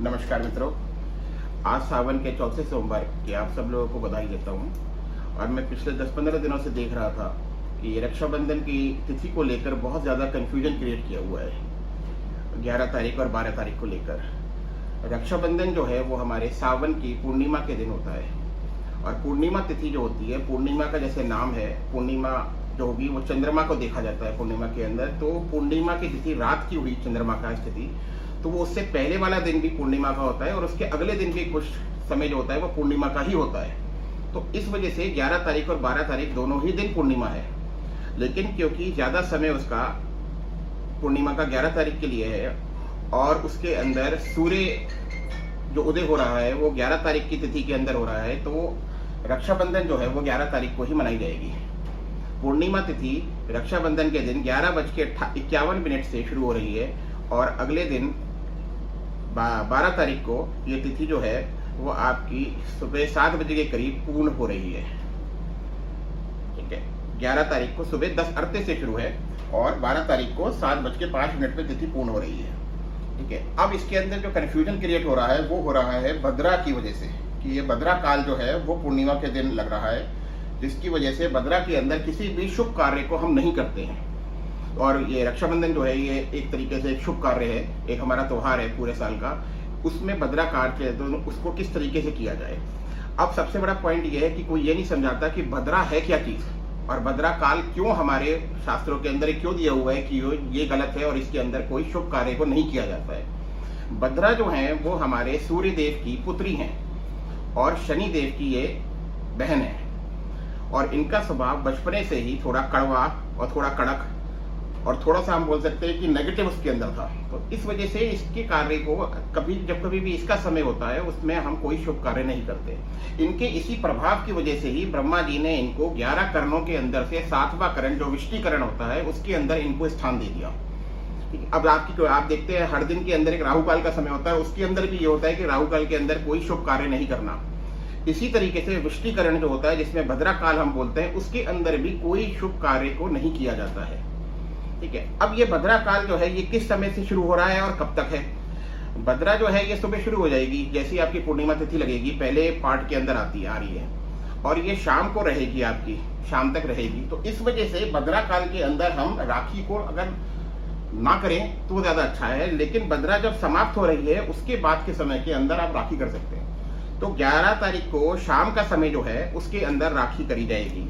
नमस्कार मित्रों। आज सावन के चौथे सोमवार की आप सब लोगों को बधाई देता हूँ। और मैं पिछले 10-15 दिनों से देख रहा था कि रक्षाबंधन की तिथि को लेकर बहुत ज़्यादा कन्फ्यूजन क्रिएट किया हुआ है 11 तारीख और 12 तारीख को लेकर। रक्षाबंधन जो है वो हमारे सावन की पूर्णिमा के दिन होता है। और पूर्णिमा तिथि जो होती है, पूर्णिमा का जैसे नाम है, पूर्णिमा जो होगी वो चंद्रमा को देखा जाता है पूर्णिमा के अंदर। तो पूर्णिमा की तिथि रात की हुई चंद्रमा का स्थिति, तो वो उससे पहले वाला दिन भी पूर्णिमा का होता है और उसके अगले दिन भी कुछ समय जो होता है वो पूर्णिमा का ही होता है। तो इस वजह से 11 तारीख और 12 तारीख दोनों ही दिन पूर्णिमा है। लेकिन क्योंकि ज़्यादा समय उसका पूर्णिमा का 11 तारीख के लिए है और उसके अंदर सूर्य जो उदय हो रहा है वो 11 तारीख की तिथि के अंदर हो रहा है, तो रक्षाबंधन जो है वो 11 तारीख को ही मनाई जाएगी। पूर्णिमा तिथि रक्षाबंधन के दिन 11:51 से शुरू हो रही है और अगले दिन 12 तारीख को ये तिथि जो है वो आपकी सुबह 7 बजे के करीब पूर्ण हो रही है। ठीक है, 11 तारीख को सुबह 10:38 से शुरू है और 12 तारीख को 7:05 पे तिथि पूर्ण हो रही है। ठीक है, अब इसके अंदर जो कन्फ्यूजन क्रिएट हो रहा है वो हो रहा है भद्रा की वजह से, कि ये भद्रा काल जो है वो पूर्णिमा के दिन लग रहा है, जिसकी वजह से भद्रा के अंदर किसी भी शुभ कार्य को हम नहीं करते हैं। और ये रक्षाबंधन जो है ये एक तरीके से एक शुभ कार्य है, एक हमारा त्यौहार है पूरे साल का। उसमें भद्रा कार्य तो उसको किस तरीके से किया जाए। अब सबसे बड़ा पॉइंट ये है कि कोई ये नहीं समझाता कि भद्रा है क्या चीज़ और भद्रा काल क्यों हमारे शास्त्रों के अंदर क्यों दिया हुआ है कि ये गलत है और इसके अंदर कोई शुभ कार्य को नहीं किया जाता है। भद्रा जो है वो हमारे सूर्य देव की पुत्री हैं और शनि देव की ये बहन है और इनका स्वभाव बचपने से ही थोड़ा कड़वा और थोड़ा कड़क और थोड़ा सा हम बोल सकते हैं कि नेगेटिव उसके अंदर था। तो इस वजह से इसके कार्य को जब कभी भी इसका समय होता है उसमें हम कोई शुभ कार्य नहीं करते। इनके इसी प्रभाव की वजह से ही ब्रह्मा जी ने इनको 11 करणों के अंदर से 7वां करण जो विष्टिकरण होता है उसके अंदर इनको स्थान दे दिया। अब आप देखते हैं हर दिन के अंदर एक राहु काल का समय होता है, उसके अंदर भी ये होता है कि राहु काल के अंदर कोई शुभ कार्य नहीं करना। इसी तरीके से विष्टिकरण जो होता है जिसमें भद्रा काल हम बोलते हैं, उसके अंदर भी कोई शुभ कार्य को नहीं किया जाता है। ठीक है, अब ये भद्रा काल जो है ये किस समय से शुरू हो रहा है और कब तक है। भद्रा जो है ये सुबह शुरू हो जाएगी, जैसी आपकी पूर्णिमा तिथि लगेगी पहले पार्ट के अंदर आ रही है और ये शाम को रहेगी, आपकी शाम तक रहेगी। तो इस वजह से भद्रा काल के अंदर हम राखी को अगर ना करें तो ज्यादा अच्छा है, लेकिन भद्रा जब समाप्त हो रही है उसके बाद के समय के अंदर आप राखी कर सकते हैं। तो 11 तारीख को शाम का समय जो है उसके अंदर राखी करी जाएगी।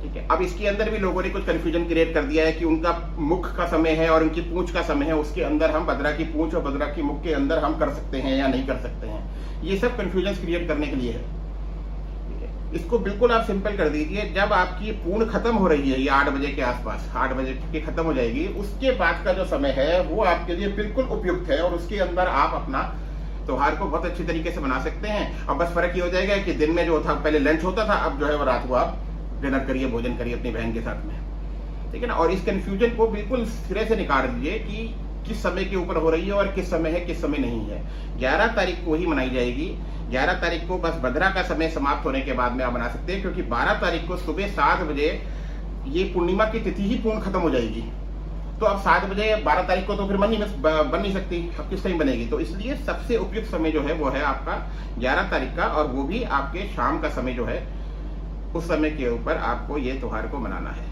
ठीक है, अब इसके अंदर भी लोगों ने कुछ कंफ्यूजन क्रिएट कर दिया है कि उनका मुख का समय है और उनकी पूंछ का समय है, उसके अंदर हम भद्रा की पूंछ और भद्रा की मुख के अंदर हम कर सकते हैं या नहीं कर सकते हैं। ये सब कंफ्यूजन क्रिएट करने के लिए है। ठीक है, इसको बिल्कुल आप सिंपल कर दीजिए। जब आपकी पूर्ण खत्म हो रही है, ये 8 बजे के आसपास 8 बजे की खत्म हो जाएगी, उसके बाद का जो समय है वो आपके लिए बिल्कुल उपयुक्त है और उसके अंदर आप अपना त्योहार को बहुत अच्छी तरीके से बना सकते हैं। अब बस फर्क ये हो जाएगा कि दिन में जो था पहले लंच होता था, अब जो है वो रात को आप डिनर करिए, भोजन करिए अपनी बहन के साथ में। ठीक है ना, और इस कंफ्यूजन को बिल्कुल सिरे से निकाल दीजिए कि किस समय के ऊपर हो रही है और किस समय है किस समय नहीं है। 11 तारीख को ही मनाई जाएगी। 11 तारीख को बस भद्रा का समय समाप्त होने के बाद में आप बना सकते हैं, क्योंकि 12 तारीख को सुबह 7 बजे ये पूर्णिमा की तिथि ही पूर्ण खत्म हो जाएगी। तो अब 7 बजे 12 तारीख को तो फिर बन नहीं सकती, अब किस टाइम बनेगी। तो इसलिए सबसे उपयुक्त समय जो है वो है आपका 11 तारीख का, और वो भी आपके शाम का समय जो है उस समय के ऊपर आपको ये त्योहार को मनाना है।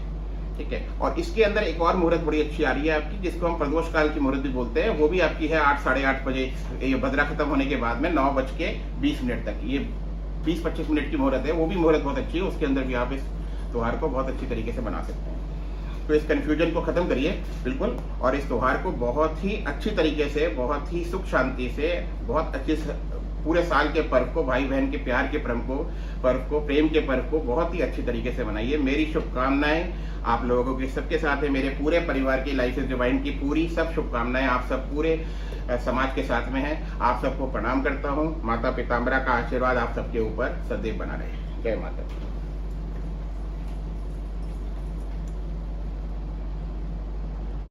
ठीक है, और इसके अंदर एक और मुहूर्त बड़ी अच्छी आ रही है आपकी, जिसको हम प्रदोष काल की मुहूर्त भी बोलते हैं। वो भी आपकी है 8 साढ़े 8 बजे, ये भद्रा खत्म होने के बाद में 9:20 तक, ये 20-25 मिनट की मुहूर्त है। वो भी मुहूर्त बहुत अच्छी है, उसके अंदर भी आप इस त्योहार को बहुत अच्छी तरीके से बना सकते हैं। तो इस कंफ्यूजन को खत्म करिए बिल्कुल, और इस त्योहार को बहुत ही अच्छी तरीके से, बहुत ही सुख शांति से, बहुत अच्छे पूरे साल के पर्व को, भाई बहन के प्यार के पर्व को, प्रेम के पर्व को बहुत ही अच्छी तरीके से बनाइए। मेरी शुभकामनाएं आप लोगों के सबके साथ है, मेरे पूरे परिवार की, लाइफ इज डिवाइन की पूरी सब शुभकामनाएं आप सब पूरे समाज के साथ में है। आप सबको प्रणाम करता हूँ। माता पिताम्बरा का आशीर्वाद आप सबके ऊपर सदैव बना रहे। जय माता।